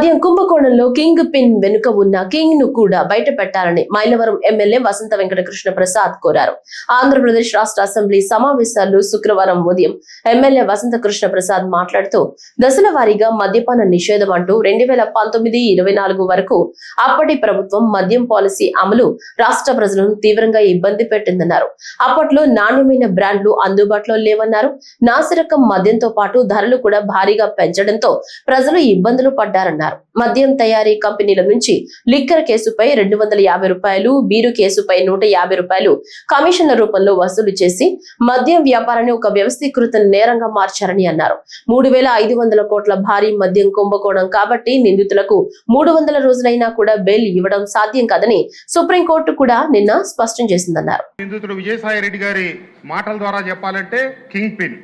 మద్యం కుంభకోణంలో king pin వెనుక ఉన్న కింగ్ ను కూడా బయట పెట్టాలని మైలవరం ఎమ్మెల్యే వసంత వెంకట కృష్ణ ప్రసాద్ కోరారు. ఆంధ్రప్రదేశ్ రాష్ట్ర అసెంబ్లీ సమావేశాల్లో శుక్రవారం ఉదయం ఎమ్మెల్యే వసంత కృష్ణ ప్రసాద్ మాట్లాడుతూ దశల వారీగా మద్యపాన నిషేధం అంటూ 2019-24 వరకు అప్పటి ప్రభుత్వం మద్యం పాలసీ అమలు రాష్ట్ర ప్రజలను తీవ్రంగా ఇబ్బంది పెట్టిందన్నారు. అప్పట్లో నాణ్యమైన బ్రాండ్లు అందుబాటులో లేవన్నారు. నాసిరకం మద్యంతో పాటు ధరలు కూడా భారీగా పెంచడంతో ప్రజలు ఇబ్బందులు పడ్డారన్నారు. మద్యం తయారీ కంపెనీల నుంచి లిక్కర్ కేసుపై 250 రూపాయలు, బీరు కేసుపై 150 రూపాయలు కమిషన్ల రూపంలో వసూలు చేసి మద్యం వ్యాపారాన్ని ఒక వ్యవస్థీకృత నేరంగా మార్చారని అన్నారు. 3,500 కోట్ల భారీ మద్యం కుంభకోణం కాబట్టి నిందితులకు 300 రోజులైనా కూడా బెయిల్ ఇవ్వడం సాధ్యం కాదని సుప్రీంకోర్టు కూడా నిన్న స్పష్టం చేసిందన్నారు. నిందితుడు విజయసాయి రెడ్డి గారి మాటల ద్వారా చెప్పాలంటే కింగ్ పిన్,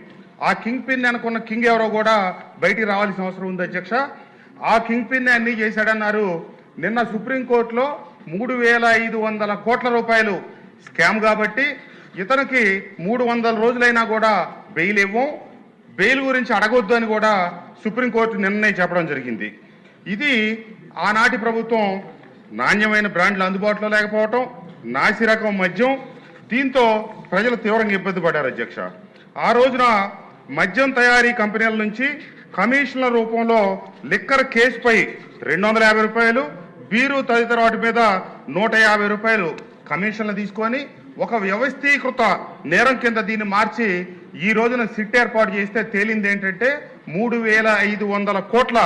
ఆ కింగ్ పిన్ అనుకున్న కింగ్ ఎవరో కూడా బయటికి రావాల్సిన అవసరం ఉంది అధ్యక్ష. ఆ కింగ్ పిన్ అన్ని చేశాడన్నారు. నిన్న సుప్రీంకోర్టులో 3,500 కోట్ల రూపాయలు స్కామ్ కాబట్టి ఇతనికి 300 రోజులైనా కూడా బెయిల్ ఇవ్వం, బెయిల్ గురించి అడగొద్దు అని కూడా సుప్రీంకోర్టు నిన్నే చెప్పడం జరిగింది. ఇది ఆనాటి ప్రభుత్వం నాణ్యమైన బ్రాండ్లు అందుబాటులో లేకపోవటం, నాసిరకం మద్యం, దీంతో ప్రజలు తీవ్రంగా ఇబ్బంది పడ్డారు అధ్యక్ష. ఆ రోజున మద్యం తయారీ కంపెనీల నుంచి కమిషన్ల రూపంలో లిక్కర్ కేసుపై 250 రూపాయలు, బీరు తదితర వాటి మీద 150 రూపాయలు కమిషన్లు తీసుకొని ఒక వ్యవస్థీకృత నేరం కింద దీన్ని మార్చి ఈ రోజున సిట్ ఏర్పాటు చేస్తే తేలింది ఏంటంటే 3,500 కోట్ల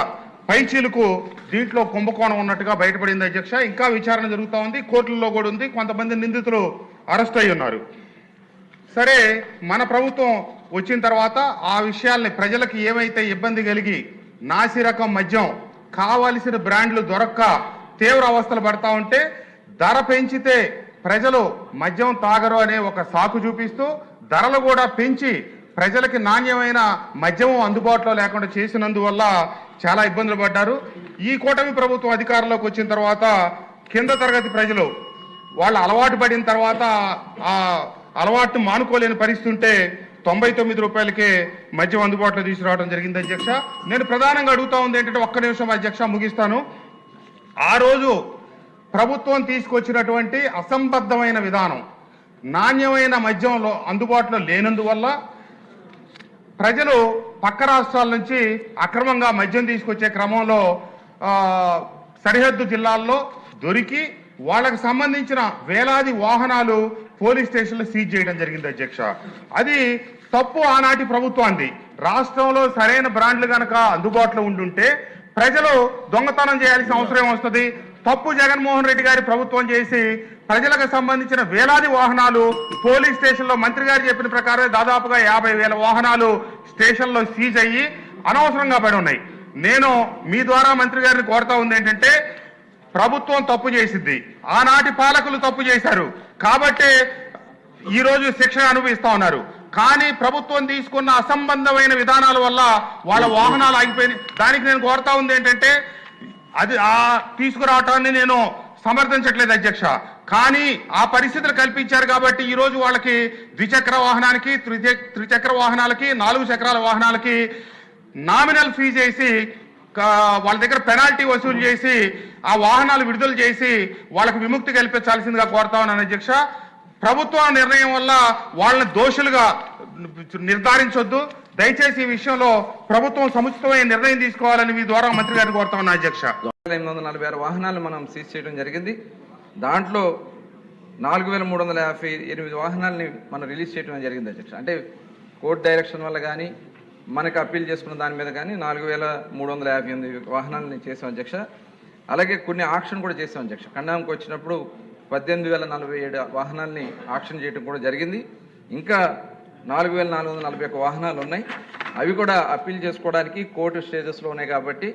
పైచీలకు దీంట్లో కుంభకోణం ఉన్నట్టుగా బయటపడింది అధ్యక్ష. ఇంకా విచారణ జరుగుతూ ఉంది, కోర్టుల్లో కూడా ఉంది, కొంతమంది నిందితులు అరెస్ట్ అయి ఉన్నారు. సరే, మన ప్రభుత్వం వచ్చిన తర్వాత ఆ విషయాల్ని ప్రజలకు ఏమైతే ఇబ్బంది కలిగి నాసిరకం మద్యం కావలసిన బ్రాండ్లు దొరక్క తీవ్ర అవస్థలు పడతా ఉంటే ధర పెంచితే ప్రజలు మద్యం తాగరు అనే ఒక సాకు చూపిస్తూ ధరలు కూడా పెంచి ప్రజలకి నాణ్యమైన మద్యం అందుబాటులో లేకుండా చేసినందువల్ల చాలా ఇబ్బందులు పడ్డారు. ఈ కూటమి ప్రభుత్వం అధికారంలోకి వచ్చిన తర్వాత కింద తరగతి ప్రజలు వాళ్ళు అలవాటు పడిన తర్వాత ఆ అలవాటు మానుకోలేని పరిస్థితి ఉంటే 99 రూపాయలకే మద్యం అందుబాటులో తీసుకురావడం జరిగింది అధ్యక్ష. నేను ప్రధానంగా అడుగుతా ఉంది ఏంటంటే, ఒక్క నిమిషం అధ్యక్ష ముగిస్తాను. ఆ రోజు ప్రభుత్వం తీసుకొచ్చినటువంటి అసంబద్ధమైన విధానం నాణ్యమైన మద్యంలో అందుబాటులో లేనందువల్ల ప్రజలు పక్క రాష్ట్రాల నుంచి అక్రమంగా మద్యం తీసుకొచ్చే క్రమంలో సరిహద్దు జిల్లాల్లో దొరికి వాళ్ళకు సంబంధించిన వేలాది వాహనాలు పోలీస్ స్టేషన్లో సీజ్ చేయడం జరిగింది అధ్యక్ష. అది తప్పు ఆనాటి ప్రభుత్వాన్ని. రాష్ట్రంలో సరైన బ్రాండ్లు కనుక అందుబాటులో ఉండుంటే ప్రజలు దొంగతనం చేయాల్సిన అవసరం వస్తుంది. తప్పు జగన్మోహన్ రెడ్డి గారి ప్రభుత్వం చేసి ప్రజలకు సంబంధించిన వేలాది వాహనాలు పోలీస్ స్టేషన్లో మంత్రి గారు చెప్పిన ప్రకారం దాదాపుగా 50,000 వాహనాలు స్టేషన్లో సీజ్ అయ్యి అనవసరంగా పడి ఉన్నాయి. నేను మీ ద్వారా మంత్రి గారిని కోరుతా ఉంది ఏంటంటే, ప్రభుత్వం తప్పు చేసింది, ఆనాటి పాలకులు తప్పు చేశారు కాబట్టి ఈరోజు శిక్ష అనుభవిస్తా ఉన్నారు. కానీ ప్రభుత్వం తీసుకున్న అసంబద్ధమైన విధానాల వల్ల వాళ్ళ వాహనాలు ఆగిపోయినాయి. దానికి నేను కోరుతా ఉంది ఏంటంటే, అది ఆ తీసుకురావటాన్ని నేను సమర్థించట్లేదు అధ్యక్ష. కానీ ఆ పరిస్థితులు కల్పించారు కాబట్టి ఈరోజు వాళ్ళకి ద్విచక్ర వాహనానికి, త్రిచక్ర వాహనాలకి, 4 చక్రాల వాహనాలకి నామినల్ ఫీజు వేసి వాళ్ళ దగ్గర పెనాల్టీ వసూలు చేసి ఆ వాహనాలు విడుదల చేసి వాళ్ళకు విముక్తి కల్పించాల్సిందిగా కోరుతా ఉన్నాను అధ్యక్ష. ప్రభుత్వ నిర్ణయం వల్ల వాళ్ళని దోషులుగా నిర్ధారించొద్దు. దయచేసి ఈ విషయంలో ప్రభుత్వం సముచితమైన నిర్ణయం తీసుకోవాలని మీ ద్వారా మంత్రి గారిని కోరుతా ఉన్నా అధ్యక్ష. 846 వాహనాలు మనం సీజ్ చేయడం జరిగింది. దాంట్లో 4,358 వాహనాలని మనం రిలీజ్ చేయడం జరిగింది అధ్యక్ష. అంటే కోర్టు డైరెక్షన్ వల్ల కానీ మనకు అప్పీల్ చేసుకున్న దాని మీద కానీ 4,358 వాహనాలని చేసాం అధ్యక్ష. అలాగే కొన్ని ఆక్షన్ కూడా చేసాం అధ్యక్ష. ఖండానికి వచ్చినప్పుడు 18,047 వాహనాలని ఆక్షన్ చేయడం కూడా జరిగింది. ఇంకా 4,441 వాహనాలు ఉన్నాయి. అవి కూడా అప్పీల్ చేసుకోవడానికి కోర్టు స్టేజెస్లో ఉన్నాయి కాబట్టి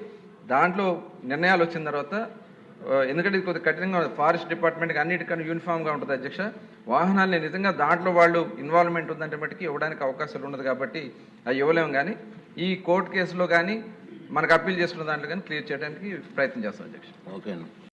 దాంట్లో నిర్ణయాలు వచ్చిన తర్వాత, ఎందుకంటే ఇది కొద్దిగా కఠినంగా ఫారెస్ట్ డిపార్ట్మెంట్కి అన్నిటికన్నా యూనిఫామ్గా ఉంటుంది అధ్యక్ష. వాహనాలని నిజంగా దాంట్లో వాళ్ళు ఇన్వాల్వ్మెంట్ ఉందంటే మటుకు ఇవ్వడానికి అవకాశాలు ఉండదు కాబట్టి అవి ఇవ్వలేము. కానీ ఈ కోర్టు కేసులో కానీ మనకు అప్పీల్ చేసుకున్న దాంట్లో కానీ క్లియర్ చేయడానికి ప్రయత్నం చేస్తాం అధ్యక్ష. ఓకే.